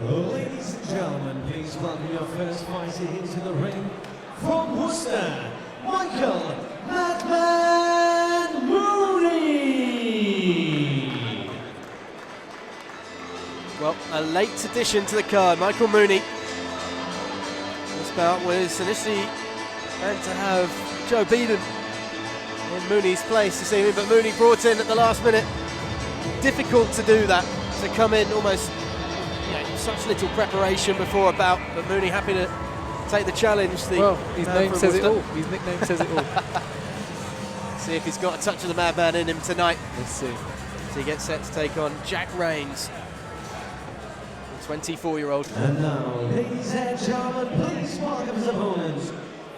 Ladies and gentlemen, please welcome your first fighter into the ring from Worcester, Michael "Madman" Mooney. Well, a late addition to the card, Michael Mooney. This bout was initially meant to have Joe Beeden in Mooney's place this evening, but Mooney brought in at the last minute. Difficult to do that, to come in almost such little preparation before a bout, but Mooney happy to take the challenge. Well, his name says it all. His nickname says it all. See if he's got a touch of the madman in him tonight. Let's see. So he gets set to take on Jack Rains, the 24-year-old. And now, ladies and gentlemen, please welcome his opponent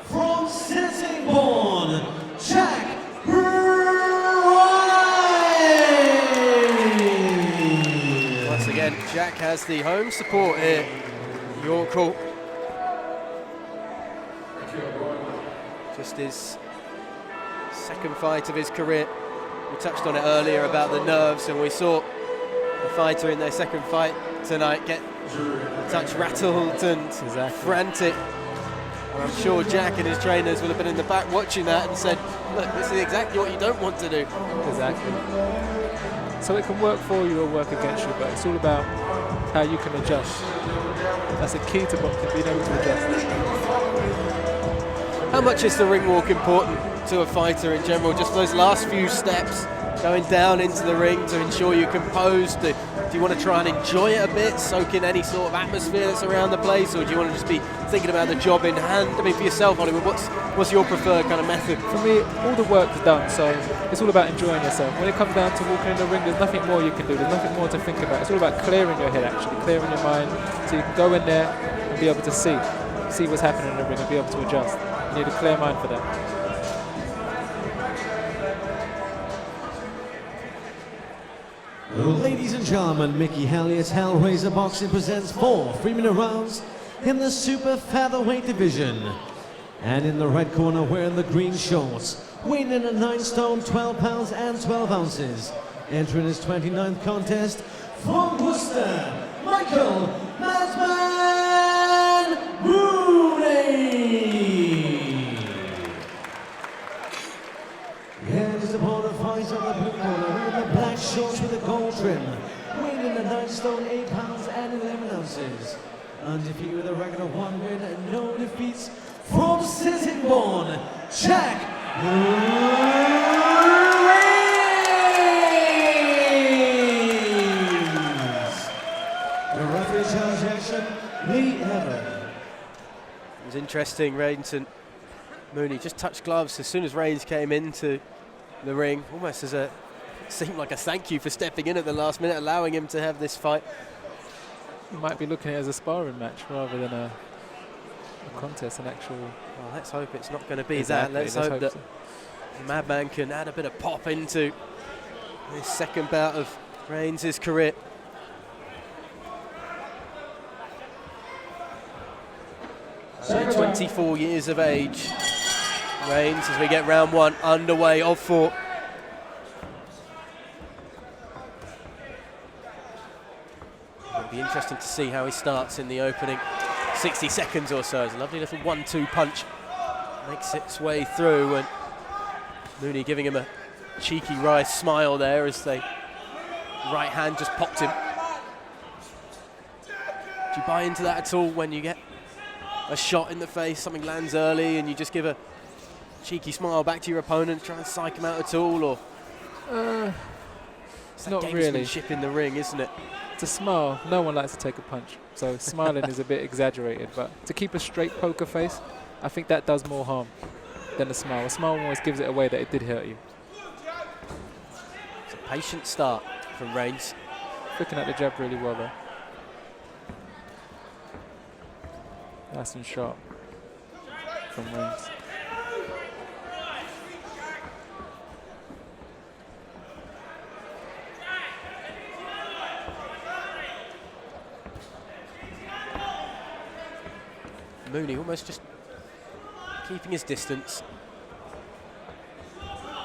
from Sittingbourne, Jack Rains. Once again, Jack has the home support here, York Hall. Just his second fight of his career. We touched on it earlier about the nerves, and we saw the fighter in their second fight tonight get a touch rattled and frantic. And I'm sure Jack and his trainers will have been in the back watching that and said, look, this is exactly what you don't want to do. Exactly. So it can work for you or work against you, but it's all about how you can adjust. That's the key to boxing, being able to adjust. How much is the ring walk important to a fighter in general? Just those last few steps, going down into the ring to ensure you're composed. Do you want to try and enjoy it a bit, soak in any sort of atmosphere that's around the place, or do you want to just be thinking about the job in hand? I mean, for yourself, Hollywood, what's your preferred kind of method? For me, all the work is done, so it's all about enjoying yourself. When it comes down to walking in the ring, there's nothing more you can do. There's nothing more to think about. It's all about clearing your head, actually, clearing your mind, so you can go in there and be able to see what's happening in the ring and be able to adjust. You need a clear mind for that. Ladies and gentlemen, Mickey Halliot's Hellraiser Boxing presents 4 3-minute rounds in the super featherweight division. And in the red corner, wearing the green shorts, weighing in at 9 stone, 12 pounds and 12 ounces. Entering his 29th contest from Worcester, Michael "Madman" Mooney. And his opponent fights on the blue corner, wearing the black shorts with a gold trim, weighing in at 9 stone, 8 pounds and 11 ounces. Undefeated with a record of 1 win and no defeats, from Sittingbourne, Jack Rains. The referee charge action, Lee Evans. It was interesting, Rains and Mooney just touched gloves as soon as Rains came into the ring, almost as seemed like a thank you for stepping in at the last minute, allowing him to have this fight. You might be looking at it as a sparring match rather than a contest, an actual... Well, let's hope it's not going to be Exactly, that. Let's hope that so. the Madman can add a bit of pop into this second bout of Rains' career. So 24 years of age, Rains, as we get round 1 underway of 4. It'll be interesting to see how he starts in the opening 60 seconds or so. It's a lovely little 1-2 punch. Makes its way through, and Mooney giving him a cheeky wry smile there as the right hand just popped him. Do you buy into that at all when you get a shot in the face, something lands early, and you just give a cheeky smile back to your opponent, try and psych him out at all, or it's not really gamesmanship in the ring, isn't it? It's a smile. No one likes to take a punch, so smiling is a bit exaggerated, but to keep a straight poker face, I think that does more harm than a smile. A smile always gives it away that it did hurt you. It's a patient start from Rains. Looking at the jab really well there. Nice and sharp from Rains. Mooney almost just keeping his distance.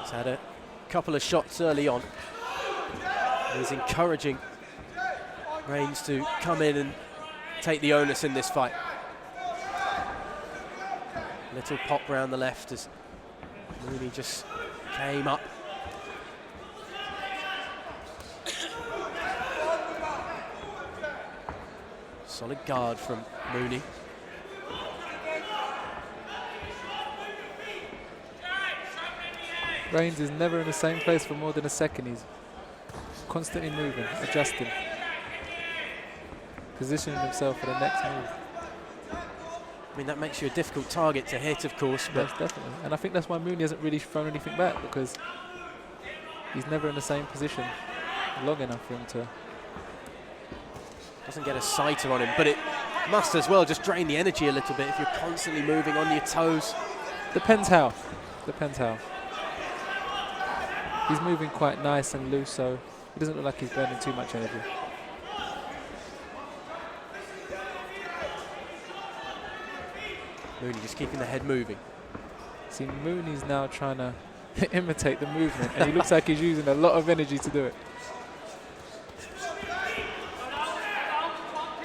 He's had a couple of shots early on. He's encouraging Rains to come in and take the onus in this fight. Little pop round the left as Mooney just came up. Solid guard from Mooney. Reigns is never in the same place for more than a second. He's constantly moving, adjusting, positioning himself for the next move. I mean, that makes you a difficult target to hit, of course. But yes, definitely. And I think that's why Mooney hasn't really thrown anything back, because he's never in the same position long enough for him to. Doesn't get a sighter on him, but it must as well just drain the energy a little bit if you're constantly moving on your toes. Depends how. Depends how. He's moving quite nice and loose, so he doesn't look like he's burning too much energy. Mooney just keeping the head moving. See, Mooney's now trying to imitate the movement, and he looks like he's using a lot of energy to do it.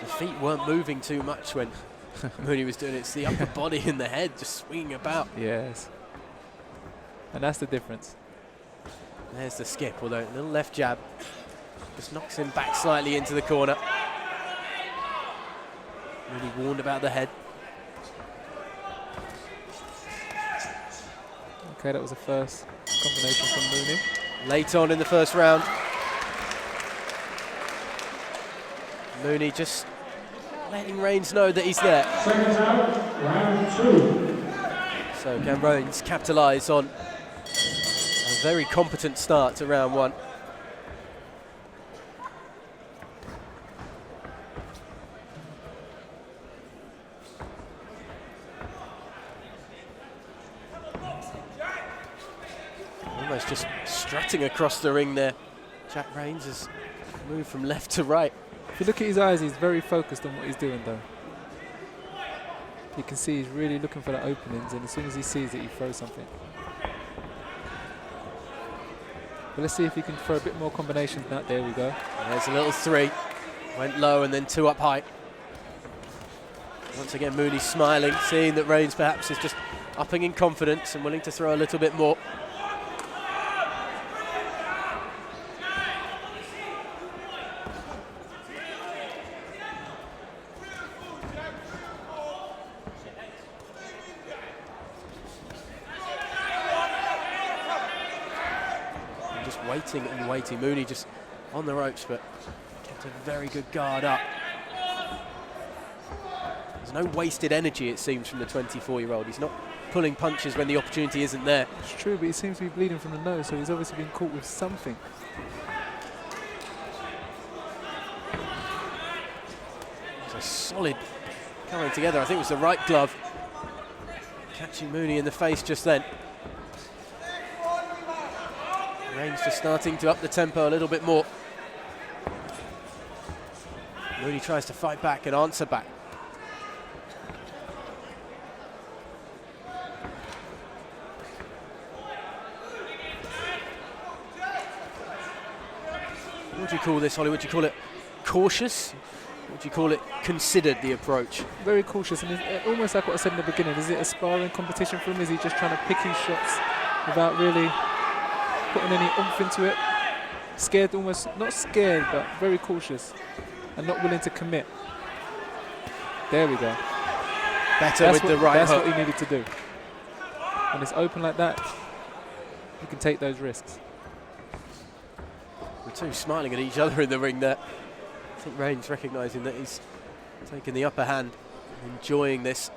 The feet weren't moving too much when Mooney was doing it. It's the upper body and the head just swinging about. Yes. And that's the difference. There's the skip, although a little left jab just knocks him back slightly into the corner. Mooney warned about the head. Okay, that was the first combination from Mooney. Late on in the first round. Mooney just letting Reigns know that he's there. Second out, round 2. So can Reigns capitalise on a very competent start to round 1. Almost just strutting across the ring there. Jack Reigns has moved from left to right. If you look at his eyes, he's very focused on what he's doing, though. You can see he's really looking for the openings, and as soon as he sees it, he throws something. But let's see if he can throw a bit more combinations now. There we go. There's a little 3. Went low and then 2 up high. Once again, Mooney smiling, seeing that Reigns perhaps is just upping in confidence and willing to throw a little bit more. Waiting and waiting. Mooney just on the ropes, but kept a very good guard up. There's no wasted energy, it seems, from the 24-year-old. He's not pulling punches when the opportunity isn't there. It's true, but he seems to be bleeding from the nose, so he's obviously been caught with something. It's a solid coming together. I think it was the right glove catching Mooney in the face just then. Reigns just starting to up the tempo a little bit more. Mooney tries to fight back and answer back. What would you call this, Holly? Would you call it cautious? Would you call it considered, the approach? Very cautious, and it's almost like what I said in the beginning. Is it a sparring competition for him? Is he just trying to pick his shots without really putting any oomph into it? Scared, almost, not scared, but very cautious and not willing to commit. There we go. Better with the right hook. That's what he needed to do. When it's open like that, you can take those risks. The two smiling at each other in the ring there. I think Reigns recognising that he's taking the upper hand, enjoying this.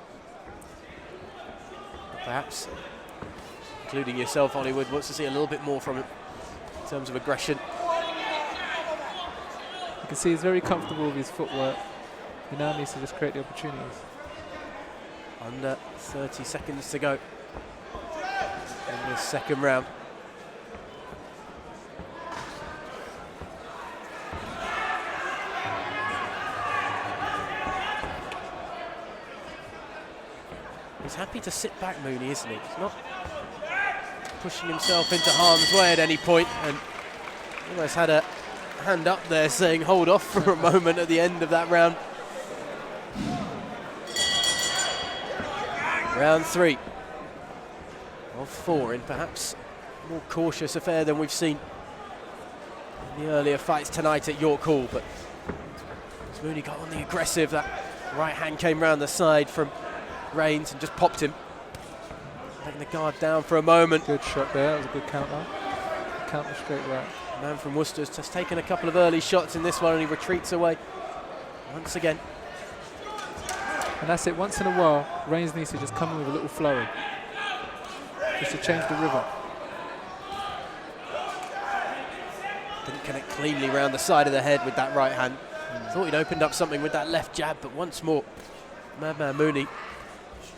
Perhaps, including yourself, Hollywood, wants to see a little bit more from him in terms of aggression. You can see he's very comfortable with his footwork. He now needs to just create the opportunities. Under 30 seconds to go in this second round. He's happy to sit back, Mooney, isn't he? He's not pushing himself into harm's way at any point, and almost had a hand up there saying hold off for a moment at the end of that round. Round 3 of 4 in perhaps a more cautious affair than we've seen in the earlier fights tonight at York Hall. But as Mooney got on the aggressive, that right hand came round the side from Reigns and just popped him. Letting the guard down for a moment. Good shot there, that was a good counter. Counter straight right. The man from Worcester's just taken a couple of early shots in this one, and he retreats away once again. And that's it, once in a while, Reigns needs to just come in with a little flurry. Just to change the rhythm. Didn't connect cleanly round the side of the head with that right hand. Thought he'd opened up something with that left jab, but once more, Madman Mooney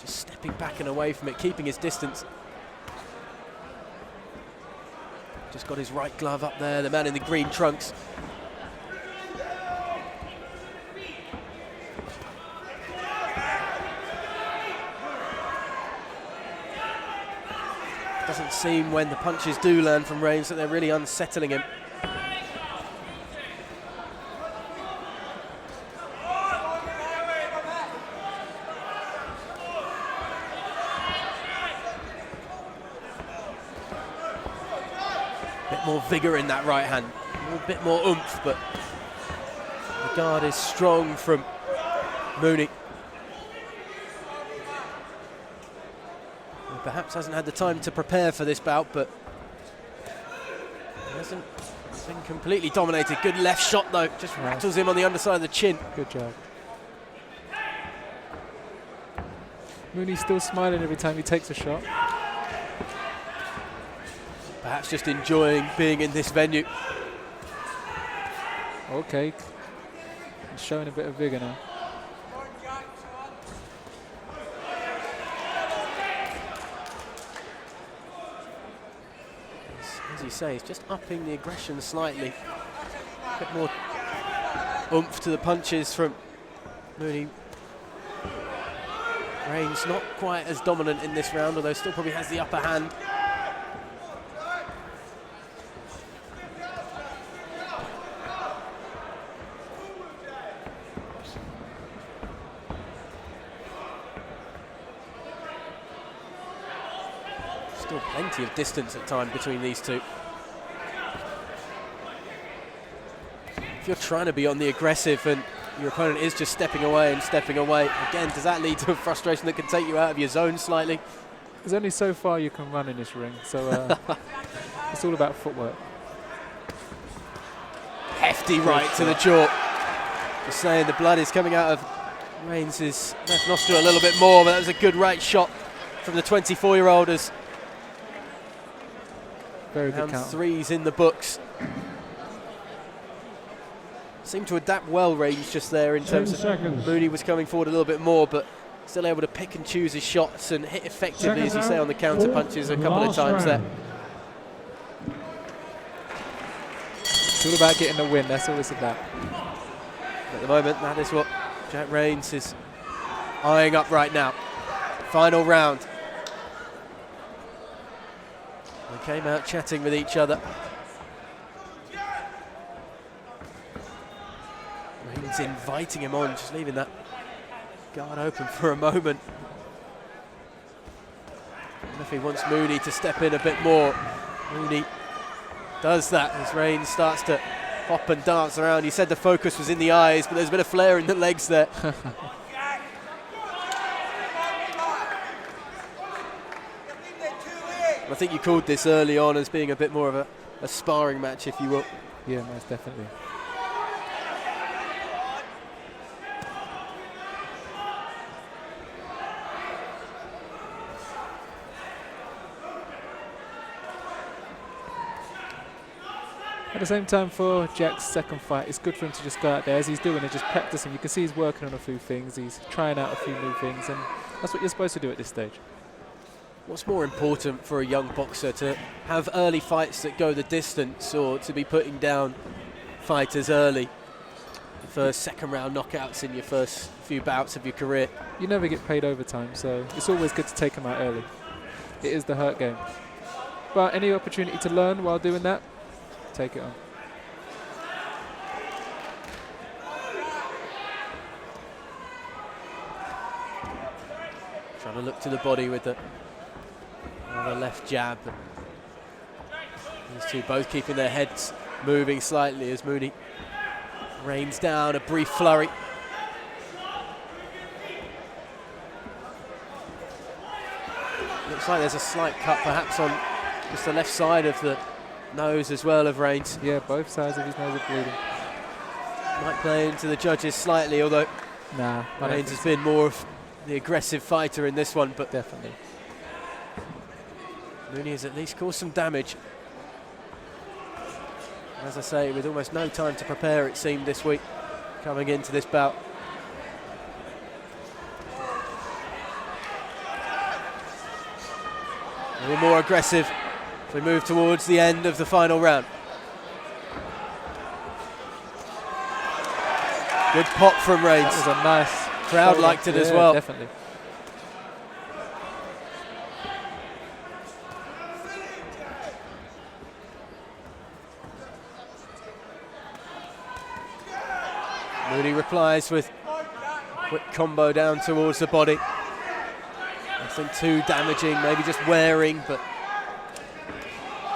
just stepping back and away from it, keeping his distance. Just got his right glove up there, the man in the green trunks. Doesn't seem when the punches do land from Reigns that they're really unsettling him. Bit more vigour in that right hand, a bit more oomph, but the guard is strong from Mooney. He perhaps hasn't had the time to prepare for this bout, but he hasn't been completely dominated. Good left shot though, just rattles him on the underside of the chin. Good job. Mooney's still smiling every time he takes a shot. Perhaps just enjoying being in this venue. Okay, he's showing a bit of vigour now. As you say, he's just upping the aggression slightly. A bit more oomph to the punches from Mooney. Reigns not quite as dominant in this round, although still probably has the upper hand. Still plenty of distance at time between these two. If you're trying to be on the aggressive and your opponent is just stepping away and stepping away, again, does that lead to a frustration that can take you out of your zone slightly? There's only so far you can run in this ring, so it's all about footwork. Hefty right to the jaw. Just saying, the blood is coming out of Reigns' left nostril a little bit more, but that was a good right shot from the 24-year-old as very good round counter. 3's in the books. Seemed to adapt well, Reigns, just there in terms of Mooney was coming forward a little bit more, but still able to pick and choose his shots and hit effectively, as you say, on the counter punches a couple of times there. It's all about getting the win, that's all it's about. At the moment, that is what Jack Reigns is eyeing up right now. Final round. They came out chatting with each other. Reigns inviting him on, just leaving that guard open for a moment. And if he wants Mooney to step in a bit more, Mooney does that as Reigns starts to hop and dance around. He said the focus was in the eyes, but there's a bit of flare in the legs there. I think you called this early on as being a bit more of a sparring match, if you will. Yeah, most definitely. At the same time, for Jack's second fight, it's good for him to just go out there as he's doing it, just practicing. You can see he's working on a few things, he's trying out a few new things, and that's what you're supposed to do at this stage. What's more important for a young boxer, to have early fights that go the distance, or to be putting down fighters early? The first, second round knockouts in your first few bouts of your career. You never get paid overtime, so it's always good to take them out early. It is the hurt game. But any opportunity to learn while doing that, take it on. Trying to look to the body with the left jab. These two both keeping their heads moving slightly as Mooney rains down a brief flurry. Looks like there's a slight cut perhaps on just the left side of the nose as well of Reigns. Yeah, both sides of his nose are bleeding. Might play into the judges slightly, although Nah, I don't Reigns think has been more of the aggressive fighter in this one, but definitely. Mooney has at least caused some damage. As I say, with almost no time to prepare, it seemed this week, coming into this bout. A little more aggressive as we move towards the end of the final round. Good pop from Reigns. That was a nice Crowd shoulder. liked it as Yeah, well. Definitely. Mooney replies with a quick combo down towards the body. Nothing too damaging, maybe just wearing, but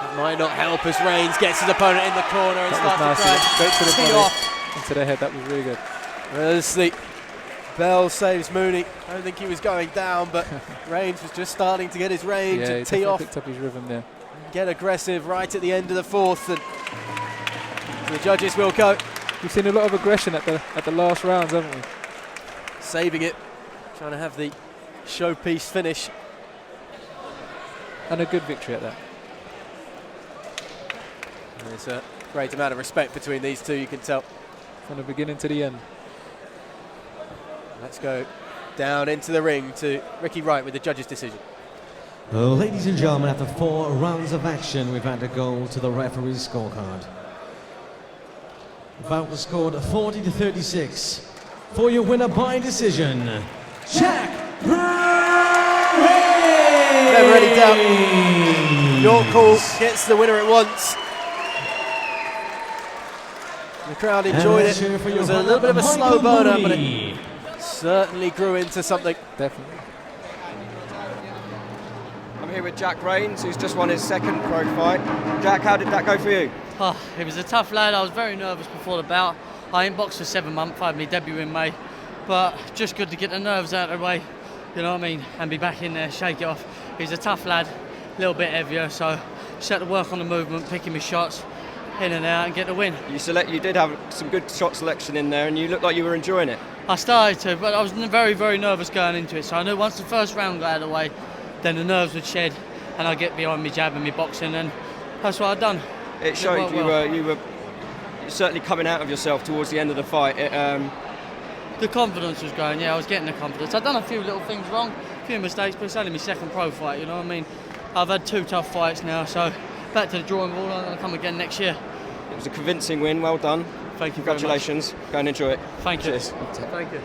that might not help as Reigns gets his opponent in the corner and That starts was to nice. try Straight to and the tee body, off. into the head. That was really good. As the bell saves Mooney. I don't think he was going down, but Reigns was just starting to get his range Yeah, he and tee definitely off. picked up his rhythm there. Get aggressive right at the end of the fourth, and the judges will go. We've seen a lot of aggression at the last rounds, haven't we? Saving it, trying to have the showpiece finish. And a good victory at that. There's a great amount of respect between these two, you can tell. From the beginning to the end. Let's go down into the ring to Ricky Wright with the judge's decision. Ladies and gentlemen, after 4 rounds of action, we've had to go to the referee's scorecard. The bout was scored 40-36. For your winner by decision, Jack Never any doubt. York Hall gets the winner at once. The crowd enjoyed it. It was a little bit of a slow burner, but it certainly grew into something. Definitely. I'm here with Jack Reigns, who's just won his second pro fight. Jack, how did that go for you? Oh, it was a tough lad. I was very nervous before the bout. I ain't boxed for 7 months. I had my debut in May, but just good to get the nerves out of the way, you know what I mean, and be back in there, shake it off. He's a tough lad, a little bit heavier, so just had to work on the movement, picking my shots in and out, and get the win. You did have some good shot selection in there, and you looked like you were enjoying it. I started to, but I was very, very nervous going into it. So I knew once the first round got out of the way, then the nerves would shed, and I'd get behind me jab and me boxing, and that's what I'd done. It showed you were certainly coming out of yourself towards the end of the fight. The confidence was going, yeah, I was getting the confidence. I'd done a few little things wrong, a few mistakes, but it's only my second pro fight, you know what I mean? I've had 2 tough fights now, so back to the drawing board, I'm going to come again next year. It was a convincing win, well done. Thank you Congratulations, very much. go and enjoy it. Thank you. Cheers. Thank you.